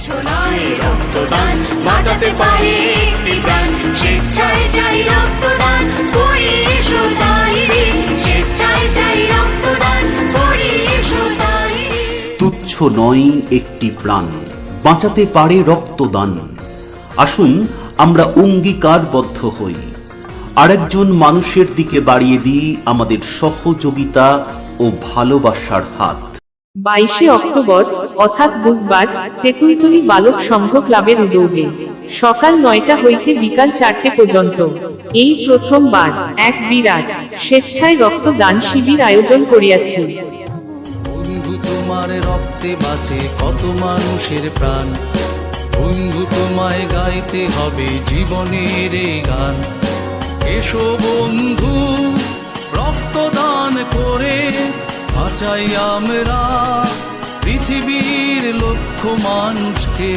তুচ্ছ নয় রক্তদান, বাঁচাতে পারে একটি প্রাণ। স্বেচ্ছায় চাই রক্তদান, করি এসো তাই রে। স্বেচ্ছায় চাই রক্তদান, করি এসো তাই রে। তুচ্ছ নয় একটি প্রাণ, বাঁচাতে পারে রক্তদান। আসুন আমরা অঙ্গীকারবদ্ধ হই, আরেকজন মানুষের দিকে বাড়িয়ে দিই আমাদের সহযোগিতা ও ভালোবাসার হাত। 22শে অক্টোবর অর্থাৎ বুধবার তেঁতুলতলী বালক সংঘ ক্লাবের উদ্যোগে সকাল 9টা হইতে বিকাল 4টে পর্যন্ত এই প্রথমবার এক বিরাট স্বেচ্ছায় রক্তদান শিবির আয়োজন করিয়াছি। বন্ধু তোমার রক্তে বাঁচে কত মানুষের প্রাণ, বন্ধু তোমায় গাইতে হবে জীবনের এই গান। এসো বন্ধু রক্তদান করে বাঁচাই আমরা পৃথিবীর লক্ষ মানুষকে।